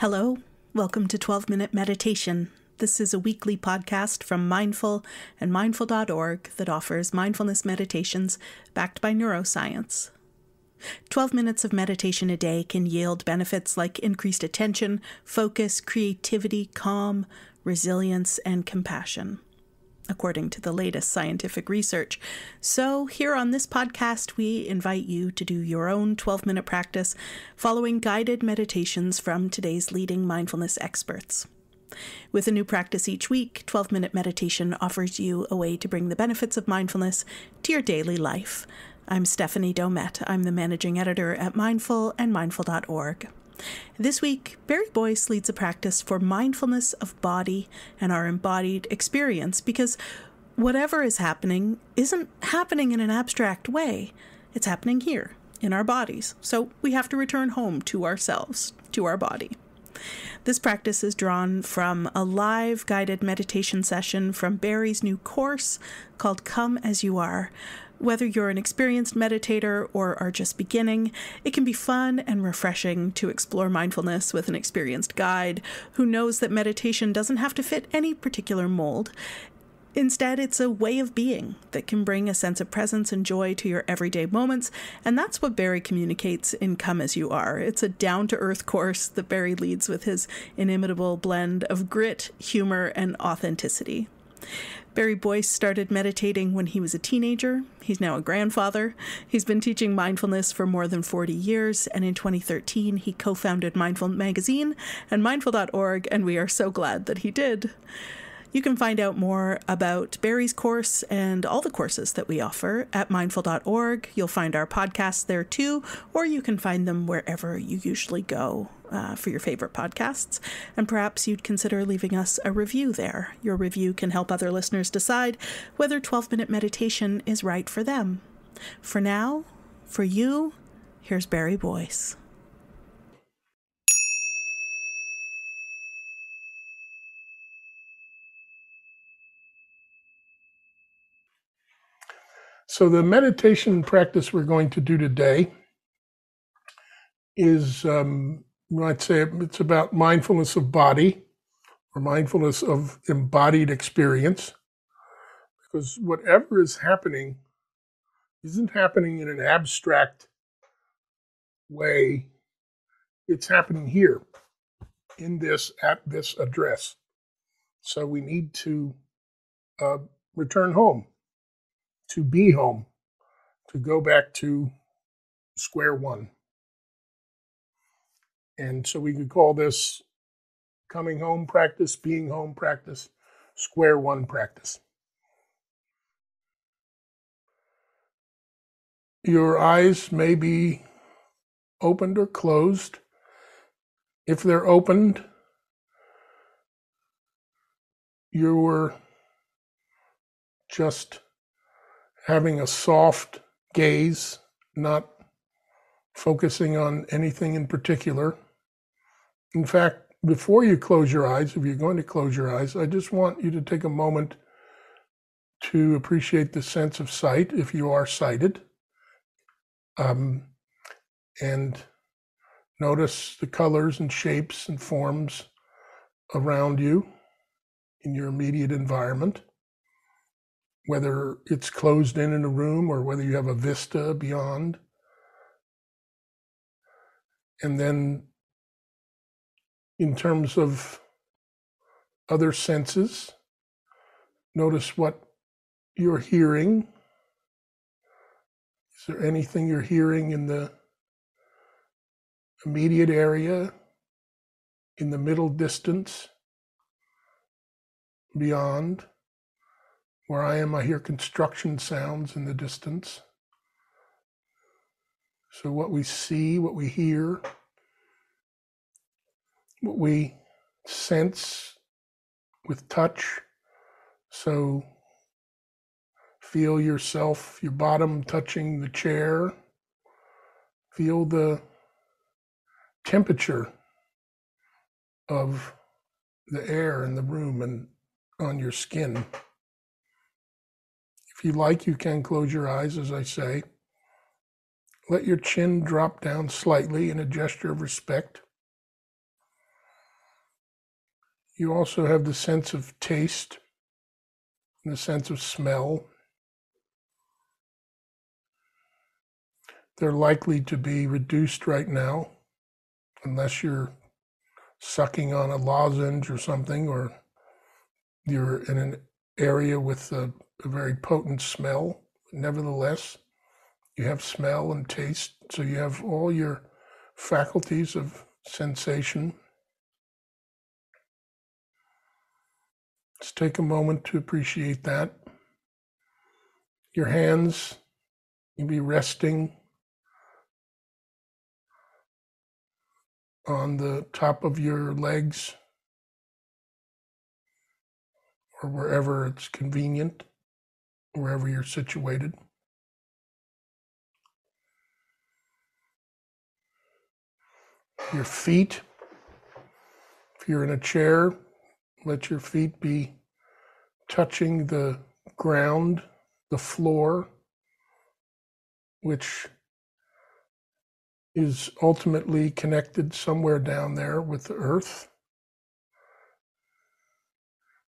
Hello, welcome to 12-Minute Meditation. This is a weekly podcast from Mindful and mindful.org that offers mindfulness meditations backed by neuroscience. 12 minutes of meditation a day can yield benefits like increased attention, focus, creativity, calm, resilience, and compassion, according to the latest scientific research. So here on this podcast, we invite you to do your own 12-minute practice following guided meditations from today's leading mindfulness experts. With a new practice each week, 12-minute meditation offers you a way to bring the benefits of mindfulness to your daily life. I'm Stephanie Domet. I'm the managing editor at Mindful and mindful.org. This week, Barry Boyce leads a practice for mindfulness of body and our embodied experience, because whatever is happening isn't happening in an abstract way. It's happening here in our bodies. So we have to return home to ourselves, to our body. This practice is drawn from a live guided meditation session from Barry's new course called Come As You Are. Whether you're an experienced meditator or are just beginning, it can be fun and refreshing to explore mindfulness with an experienced guide who knows that meditation doesn't have to fit any particular mold. Instead, it's a way of being that can bring a sense of presence and joy to your everyday moments, and that's what Barry communicates in Come As You Are. It's a down-to-earth course that Barry leads with his inimitable blend of grit, humor, and authenticity. Barry Boyce started meditating when he was a teenager. He's now a grandfather. He's been teaching mindfulness for more than 40 years, and in 2013, he co-founded Mindful Magazine and mindful.org, and we are so glad that he did. You can find out more about Barry's course and all the courses that we offer at mindful.org. You'll find our podcasts there too, or you can find them wherever you usually go for your favorite podcasts. And perhaps you'd consider leaving us a review there. Your review can help other listeners decide whether 12-minute meditation is right for them. For now, for you, here's Barry Boyce. So the meditation practice we're going to do today is, you might say, it's about mindfulness of body or mindfulness of embodied experience. Because whatever is happening isn't happening in an abstract way. It's happening here, in this, at this address. So we need to return home, to be home, to go back to square one. And so we could call this coming home practice, being home practice, square one practice. Your eyes may be opened or closed. If they're opened, you're just having a soft gaze, not focusing on anything in particular. In fact, before you close your eyes, if you're going to close your eyes, I just want you to take a moment to appreciate the sense of sight, if you are sighted, and notice the colors and shapes and forms around you in your immediate environment, whether it's closed in a room or whether you have a vista beyond. And then in terms of other senses, notice what you're hearing. Is there anything you're hearing in the immediate area, in the middle distance, beyond? Where I am, I hear construction sounds in the distance. So what we see, what we hear, what we sense with touch. So feel yourself, your bottom touching the chair. Feel the temperature of the air in the room and on your skin. If you like, you can close your eyes, as I say. Let your chin drop down slightly in a gesture of respect. You also have the sense of taste and the sense of smell. They're likely to be reduced right now, unless you're sucking on a lozenge or something, or you're in an area with a very potent smell. Nevertheless, you have smell and taste, so you have all your faculties of sensation. Let's take a moment to appreciate that. Your hands, you'll be resting on the top of your legs or wherever it's convenient, wherever you're situated. Your feet, if you're in a chair, let your feet be touching the ground, the floor, which is ultimately connected somewhere down there with the earth.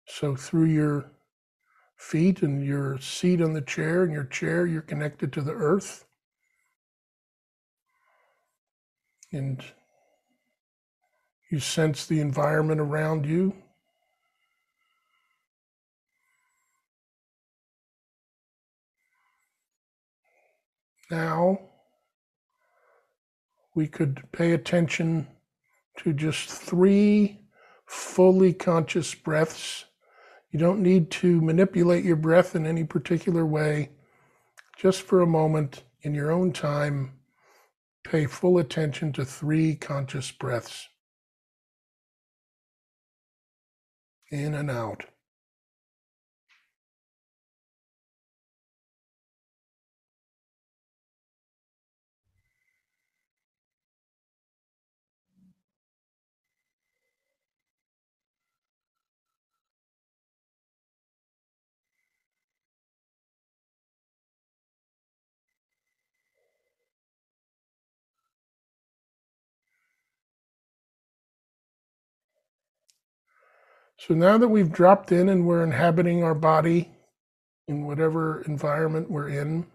So through your feet and your seat on the chair and your chair, you're connected to the earth. And you sense the environment around you. Now, we could pay attention to just 3 fully conscious breaths. You don't need to manipulate your breath in any particular way. Just for a moment, in your own time, pay full attention to 3 conscious breaths. In and out. So now that we've dropped in and we're inhabiting our body in whatever environment we're in,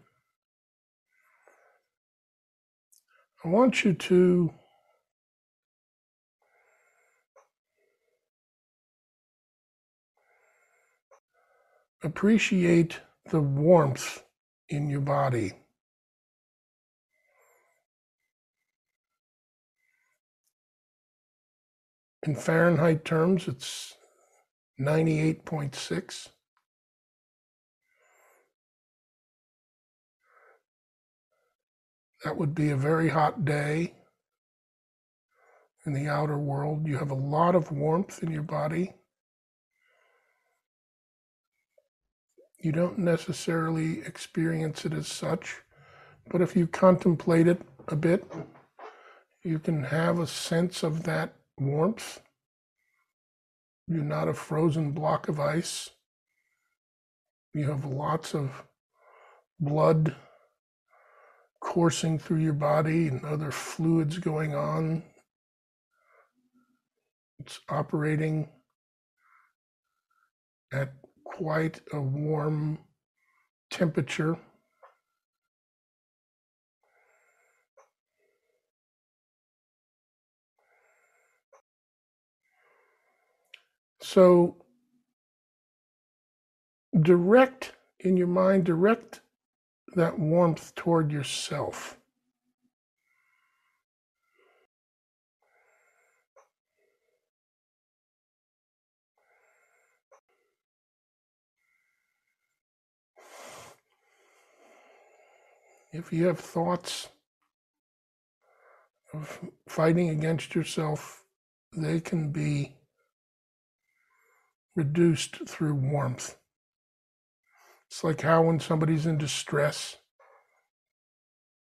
I want you to appreciate the warmth in your body. In Fahrenheit terms, it's 98.6. That would be a very hot day in the outer world. You have a lot of warmth in your body. You don't necessarily experience it as such, but if you contemplate it a bit, you can have a sense of that warmth. You're not a frozen block of ice. You have lots of blood coursing through your body and other fluids going on. It's operating at quite a warm temperature. So direct in your mind, direct that warmth toward yourself. If you have thoughts of fighting against yourself, they can be reduced through warmth. It's like how when somebody's in distress,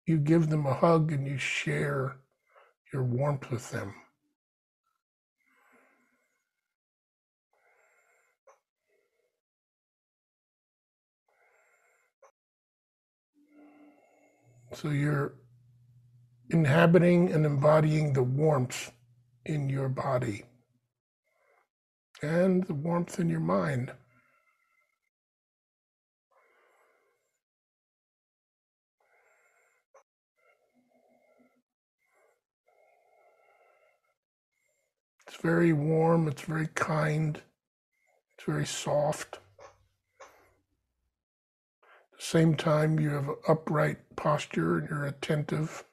you give them a hug and you share your warmth with them. So you're inhabiting and embodying the warmth in your body. and the warmth in your mind. It's very warm, it's very kind, it's very soft. At the same time, you have an upright posture and you're attentive.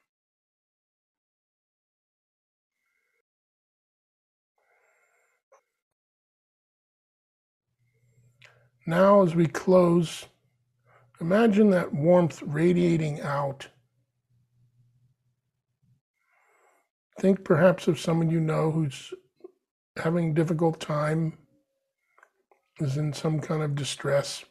Now, as we close, imagine that warmth radiating out. Think perhaps of someone you know who's having a difficult time, is in some kind of distress.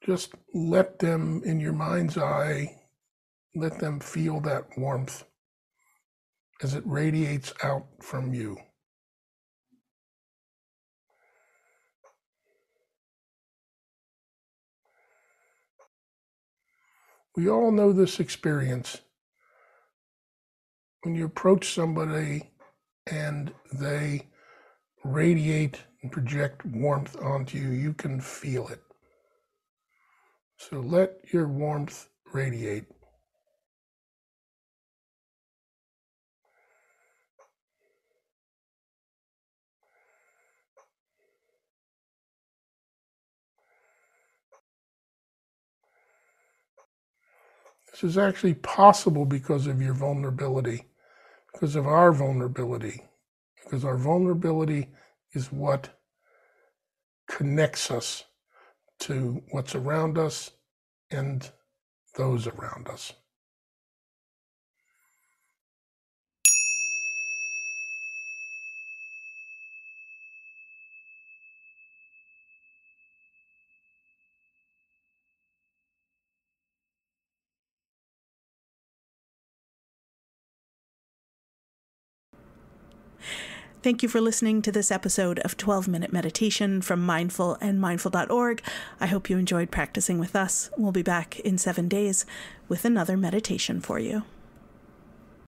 Just let them, in your mind's eye, let them feel that warmth as it radiates out from you. We all know this experience. When you approach somebody and they radiate and project warmth onto you, you can feel it. So let your warmth radiate. This is actually possible because of your vulnerability, because of our vulnerability, because our vulnerability is what connects us to what's around us and those around us. Thank you for listening to this episode of 12-Minute Meditation from Mindful and mindful.org. I hope you enjoyed practicing with us. We'll be back in 7 days with another meditation for you.